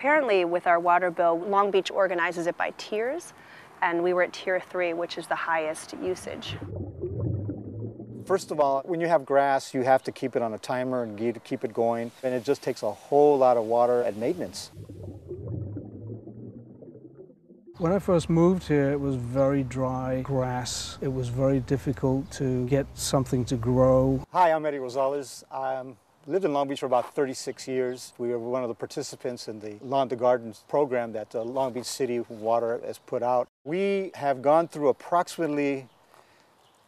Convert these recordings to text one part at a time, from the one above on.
Apparently, with our water bill, Long Beach organizes it by tiers, and we were at tier 3, which is the highest usage. First of all, when you have grass, you have to keep it on a timer and keep it going, and it just takes a whole lot of water and maintenance. When I first moved here, it was very dry grass. It was very difficult to get something to grow. Hi, I'm Eddie Rosales. I lived in Long Beach for about 36 years. We were one of the participants in the Lawn to Gardens program that Long Beach City Water has put out. We have gone through approximately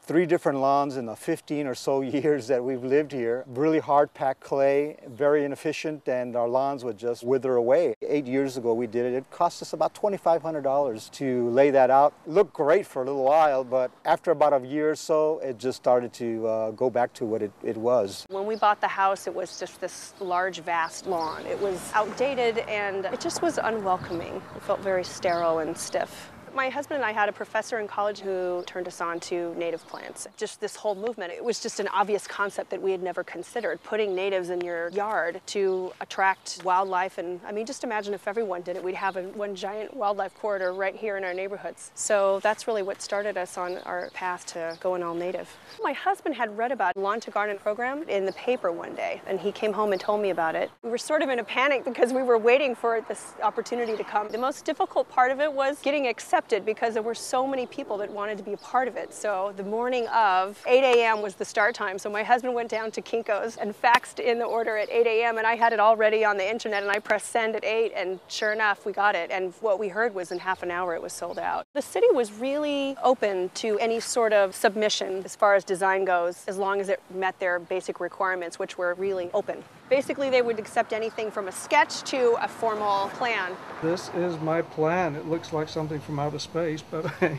3 different lawns in the 15 or so years that we've lived here. Really hard packed clay, very inefficient, and our lawns would just wither away. 8 years ago we did it. It cost us about $2,500 to lay that out. It looked great for a little while, but after about a year or so, it just started to go back to what it was. When we bought the house, it was just this large, vast lawn. It was outdated and it just was unwelcoming. It felt very sterile and stiff. My husband and I had a professor in college who turned us on to native plants. Just this whole movement, it was just an obvious concept that we had never considered, putting natives in your yard to attract wildlife. And I mean, just imagine if everyone did it, we'd have one giant wildlife corridor right here in our neighborhoods. So that's really what started us on our path to going all native. My husband had read about Lawn to Garden program in the paper one day, and he came home and told me about it. We were sort of in a panic because we were waiting for this opportunity to come. The most difficult part of it was getting accepted, because there were so many people that wanted to be a part of it. So the morning of 8 a.m. was the start time. So my husband went down to Kinko's and faxed in the order at 8 a.m. and I had it already on the internet, and I pressed send at 8, and sure enough, we got it. And what we heard was in half an hour it was sold out. The city was really open to any sort of submission as far as design goes, as long as it met their basic requirements, which were really open. Basically, they would accept anything from a sketch to a formal plan. This is my plan. It looks like something from outer space, but I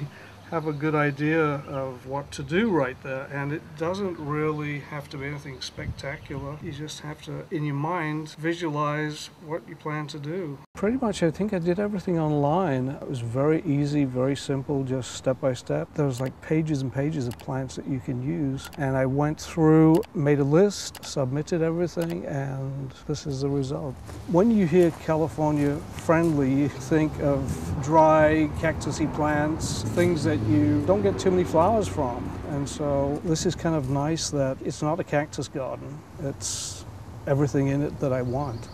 have a good idea of what to do right there, and it doesn't really have to be anything spectacular. You just have to, in your mind, visualize what you plan to do. Pretty much, I think I did everything online. It was very easy, very simple, just step by step. There was like pages and pages of plants that you can use, and I went through, made a list, submitted everything, and this is the result. When you hear California friendly, you think of dry, cactusy plants, things that you don't get too many flowers from. And so this is kind of nice that it's not a cactus garden. It's everything in it that I want.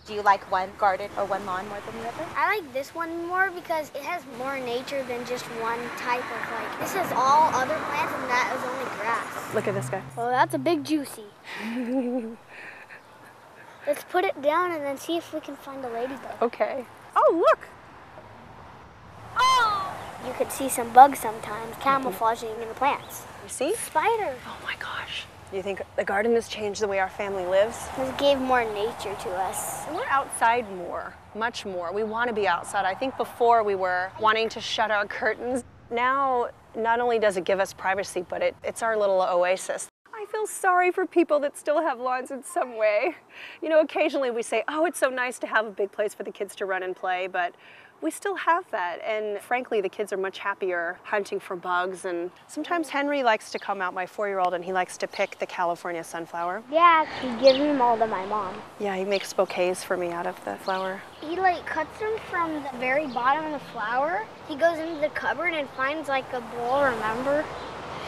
Do you like one garden or one lawn more than the other? I like this one more because it has more nature than just one type of, like, this has all other plants and that is only grass. Look at this guy. Well, that's a big juicy. Let's put it down and then see if we can find a ladybug. Okay. Oh, look! Oh! You could see some bugs sometimes camouflaging in the plants. You see? Spiders. Oh my gosh. Do you think the garden has changed the way our family lives? It gave more nature to us. We're outside more, much more. We want to be outside. I think before we were wanting to shut our curtains. Now, not only does it give us privacy, but it's our little oasis. I feel sorry for people that still have lawns in some way. You know, occasionally we say, oh, it's so nice to have a big place for the kids to run and play, but we still have that, and frankly, the kids are much happier hunting for bugs, and sometimes Henry likes to come out, my 4-year-old, and he likes to pick the California sunflower. Yeah, he gives them all to my mom. Yeah, he makes bouquets for me out of the flower. He like cuts them from the very bottom of the flower. He goes into the cupboard and finds like a bowl, remember?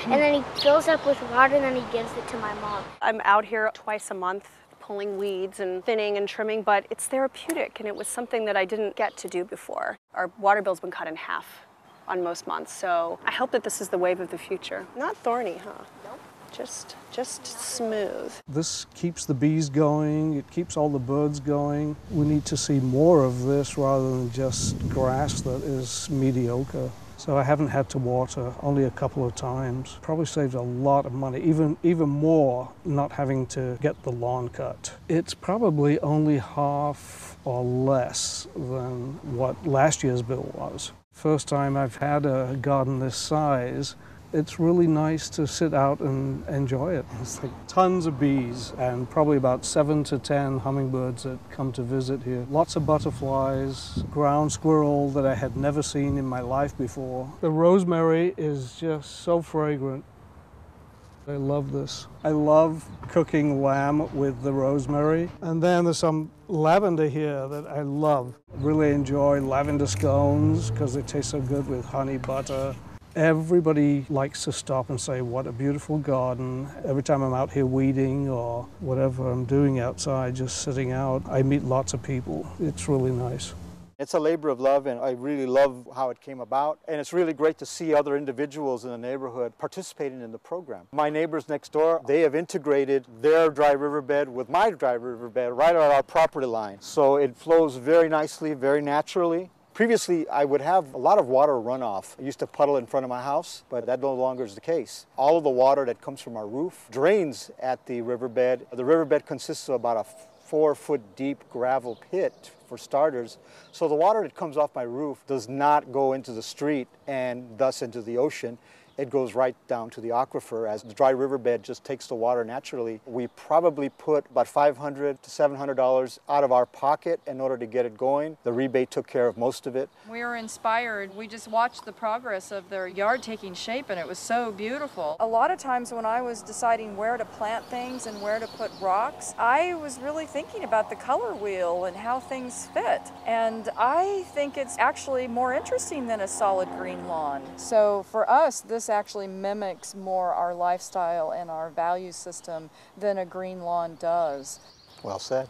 And then he fills up with water and then he gives it to my mom. I'm out here twice a month pulling weeds and thinning and trimming, but it's therapeutic, and it was something that I didn't get to do before. Our water bill's been cut in half on most months, so I hope that this is the wave of the future. Not thorny, huh? Nope. Just smooth. This keeps the bees going, it keeps all the birds going. We need to see more of this rather than just grass that is mediocre. So I haven't had to water, only a couple of times. Probably saved a lot of money, even more not having to get the lawn cut. It's probably only half or less than what last year's bill was. First time I've had a garden this size, It's really nice to sit out and enjoy it. It's like tons of bees and probably about 7 to 10 hummingbirds that come to visit here. Lots of butterflies, ground squirrel that I had never seen in my life before. The rosemary is just so fragrant. I love this. I love cooking lamb with the rosemary. And then there's some lavender here that I love. Really enjoy lavender scones because they taste so good with honey butter. Everybody likes to stop and say, what a beautiful garden. Every time I'm out here weeding or whatever I'm doing outside, just sitting out, I meet lots of people. It's really nice. It's a labor of love, and I really love how it came about. And it's really great to see other individuals in the neighborhood participating in the program. My neighbors next door, they have integrated their dry riverbed with my dry riverbed right on our property line. So it flows very nicely, very naturally. Previously, I would have a lot of water runoff. I used to puddle in front of my house, but that no longer is the case. All of the water that comes from our roof drains at the riverbed. The riverbed consists of about a 4-foot deep gravel pit for starters. So the water that comes off my roof does not go into the street and thus into the ocean. It goes right down to the aquifer as the dry riverbed just takes the water naturally. We probably put about $500 to $700 out of our pocket in order to get it going. The rebate took care of most of it. We were inspired. We just watched the progress of their yard taking shape, and it was so beautiful. A lot of times when I was deciding where to plant things and where to put rocks, I was really thinking about the color wheel and how things fit. And I think it's actually more interesting than a solid green lawn. So for us, this actually mimics more our lifestyle and our value system than a green lawn does. Well said.